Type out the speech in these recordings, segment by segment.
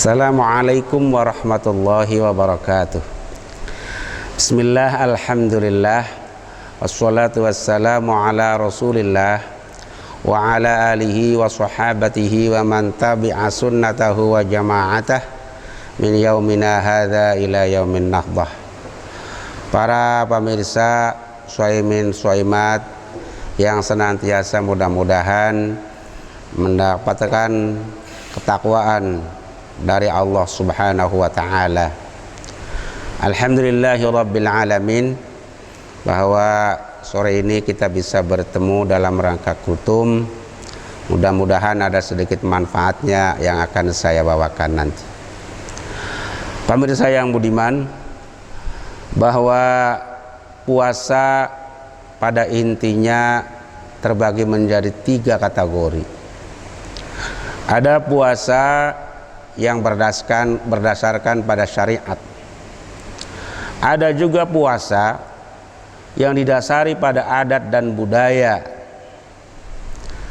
Assalamualaikum warahmatullahi wabarakatuh. Bismillah, alhamdulillah, wassalatu wassalamu ala rasulillah wa ala alihi wa sahabatihi wa man tabi'a sunnatahu wa jama'atah min yaumina hadha ila yaumin nahdah. Para pemirsa Suaimin Suaimat yang senantiasa mudah-mudahan mendapatkan ketakwaan dari Allah Subhanahu wa ta'ala. Alhamdulillahirabbil alamin, bahwa sore ini kita bisa bertemu dalam rangka kultum. Mudah-mudahan ada sedikit manfaatnya yang akan saya bawakan nanti. Pemirsa yang budiman, bahwa puasa pada intinya terbagi menjadi 3 kategori. Ada puasa yang berdasarkan pada syariat. Ada juga puasa yang didasari pada adat dan budaya.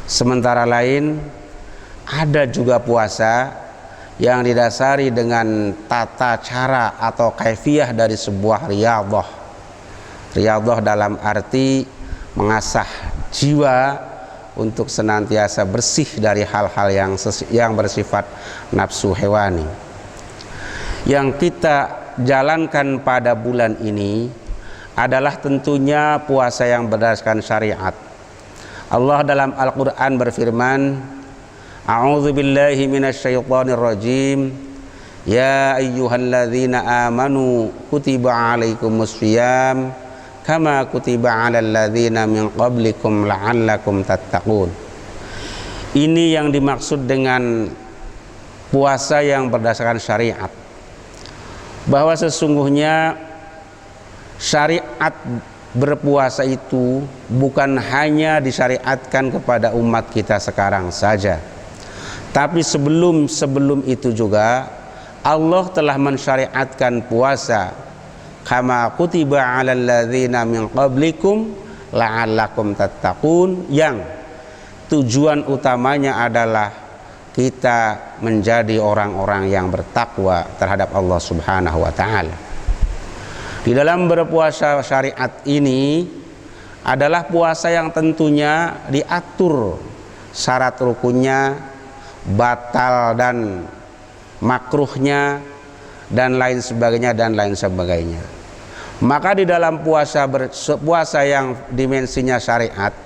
Sementara lain, ada juga puasa yang didasari dengan tata cara atau kaifiyah dari sebuah riyadhah. Riyadhah dalam arti mengasah jiwa untuk senantiasa bersih dari hal-hal yang bersifat nafsu hewani. Yang kita jalankan pada bulan ini adalah tentunya puasa yang berdasarkan syariat. Allah dalam Al-Quran berfirman, A'udzu billahi minasyaitonir rajim, ya ayyuhalladzina amanu kutiba alaikumus syiyam kama kutiba 'alal ladzina min qablikum la'allakum tattaqun. Ini yang dimaksud dengan puasa yang berdasarkan syariat, bahwa sesungguhnya syariat berpuasa itu bukan hanya disyariatkan kepada umat kita sekarang saja, tapi sebelum itu juga Allah telah mensyariatkan puasa kama kutiba 'alal ladzina min qablikum la'allakum tattaqun, yang tujuan utamanya adalah kita menjadi orang-orang yang bertakwa terhadap Allah Subhanahu wa ta'ala. Di dalam berpuasa syariat ini adalah puasa yang tentunya diatur syarat rukunnya, batal dan makruhnya, dan lain sebagainya. Maka di dalam puasa yang dimensinya syariat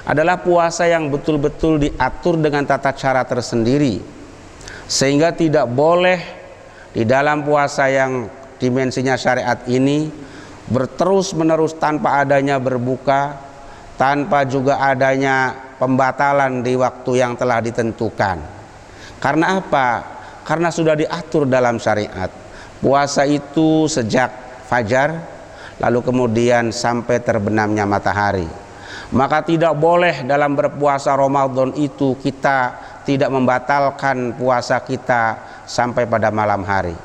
adalah puasa yang betul-betul diatur dengan tata cara tersendiri, sehingga tidak boleh di dalam puasa yang dimensinya syariat ini berterus menerus tanpa adanya berbuka, tanpa juga adanya pembatalan di waktu yang telah ditentukan. Karena apa? Karena sudah diatur dalam syariat. Puasa itu sejak fajar lalu kemudian sampai terbenamnya matahari. Maka tidak boleh dalam berpuasa Ramadan itu kita tidak membatalkan puasa kita sampai pada malam hari.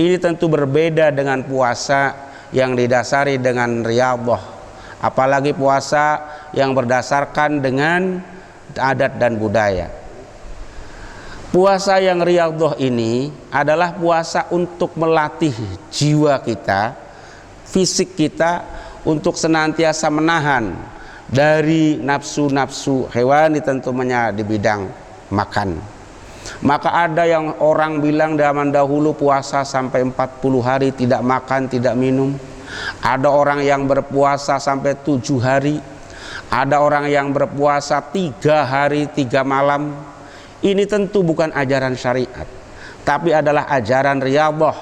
Ini tentu berbeda dengan puasa yang didasari dengan riyadhah, apalagi puasa yang berdasarkan dengan adat dan budaya. Puasa yang riyadhah ini adalah puasa untuk melatih jiwa kita, fisik kita, untuk senantiasa menahan dari nafsu-nafsu hewani, tentunya di bidang makan. Maka ada yang orang bilang zaman dahulu puasa sampai 40 hari tidak makan, tidak minum. Ada orang yang berpuasa sampai 7 hari. Ada orang yang berpuasa 3 hari 3 malam. Ini tentu bukan ajaran syariat, tapi adalah ajaran riyadhah,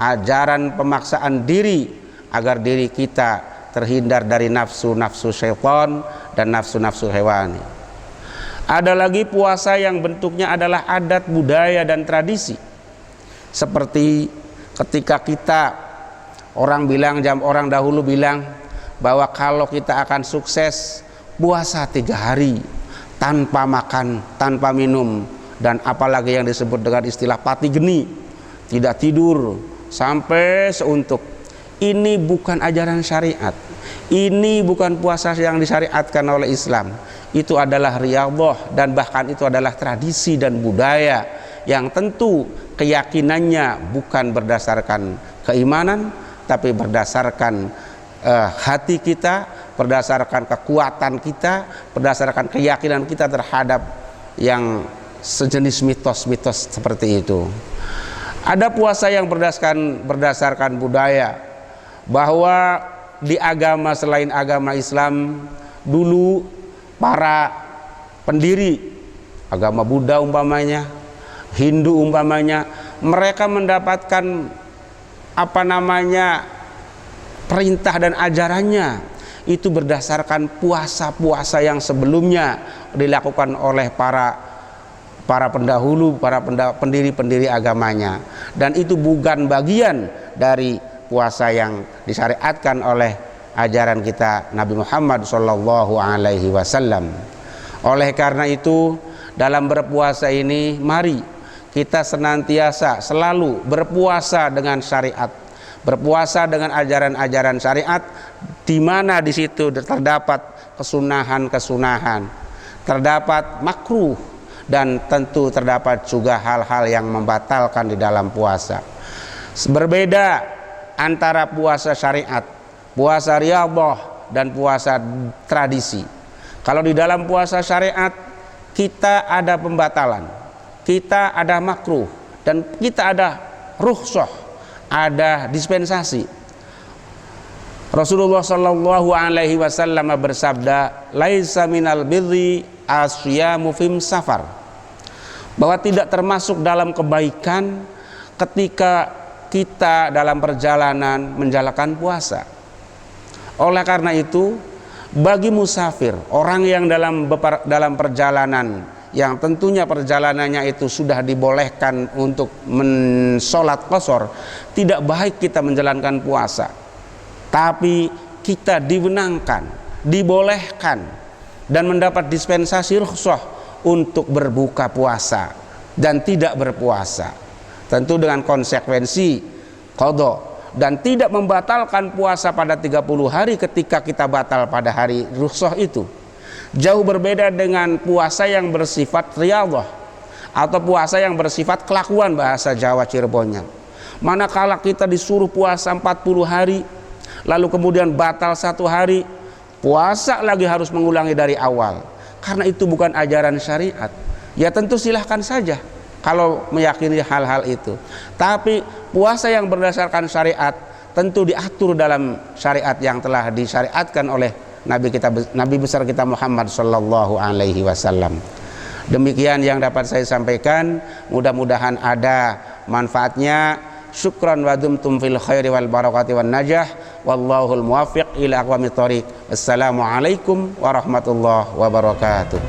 ajaran pemaksaan diri agar diri kita terhindar dari nafsu-nafsu syaitan dan nafsu-nafsu hewani. Ada lagi puasa yang bentuknya adalah adat, budaya dan tradisi. Seperti ketika orang dahulu bilang bahwa kalau kita akan sukses puasa 3 hari tanpa makan, tanpa minum, dan apalagi yang disebut dengan istilah pati geni, tidak tidur sampai seuntuk. Ini bukan ajaran syariat. Ini bukan puasa yang disyariatkan oleh Islam. Itu adalah riyadhah, dan bahkan itu adalah tradisi dan budaya yang tentu keyakinannya bukan berdasarkan keimanan, tapi berdasarkan hati kita, berdasarkan kekuatan kita, berdasarkan keyakinan kita terhadap yang sejenis mitos-mitos seperti itu. Ada puasa yang berdasarkan budaya, bahwa di agama selain agama Islam dulu para pendiri agama Buddha umpamanya, Hindu umpamanya, mereka mendapatkan perintah dan ajarannya itu berdasarkan puasa-puasa yang sebelumnya dilakukan oleh para pendahulu, para pendiri-pendiri agamanya, dan itu bukan bagian dari puasa yang disyariatkan oleh ajaran kita Nabi Muhammad sallallahu alaihi wasallam. Oleh karena itu, dalam berpuasa ini mari kita senantiasa selalu berpuasa dengan syariat, berpuasa dengan ajaran-ajaran syariat, di mana di situ terdapat kesunahan-kesunahan, terdapat makruh, dan tentu terdapat juga hal-hal yang membatalkan di dalam puasa. Berbeda antara puasa syariat, puasa riyadhah, dan puasa tradisi. Kalau di dalam puasa syariat kita ada pembatalan, kita ada makruh, dan kita ada rukhsah, ada dispensasi. Rasulullah sallallahu alaihi wasallam bersabda, "Laisa minal birri asyamu fim safar." Bahwa tidak termasuk dalam kebaikan ketika kita dalam perjalanan menjalankan puasa. Oleh karena itu, bagi musafir, orang yang dalam perjalanan, yang tentunya perjalanannya itu sudah dibolehkan untuk mensolat qashar, tidak baik kita menjalankan puasa. Tapi kita dibenangkan, dibolehkan, dan mendapat dispensasi rukhsah untuk berbuka puasa dan tidak berpuasa, tentu dengan konsekuensi qadha, dan tidak membatalkan puasa pada 30 hari ketika kita batal pada hari rukhsah itu. Jauh berbeda dengan puasa yang bersifat riyadhah atau puasa yang bersifat kelakuan, bahasa Jawa Cirebonnya. Manakala kita disuruh puasa 40 hari, lalu kemudian batal 1 hari, puasa lagi harus mengulangi dari awal, karena itu bukan ajaran syariat. Ya tentu silahkan saja kalau meyakini hal-hal itu, tapi puasa yang berdasarkan syariat tentu diatur dalam syariat yang telah disyariatkan oleh Nabi besar kita Muhammad sallallahu alaihi wasallam. Demikian yang dapat saya sampaikan, mudah-mudahan ada manfaatnya. Syukran wa dumtum fil khairi wal barakati wan najah, wallahul muwaffiq ila aqwamit thoriq. Assalamualaikum warahmatullahi wabarakatuh.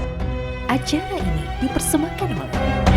Acara ini dipersembahkan oleh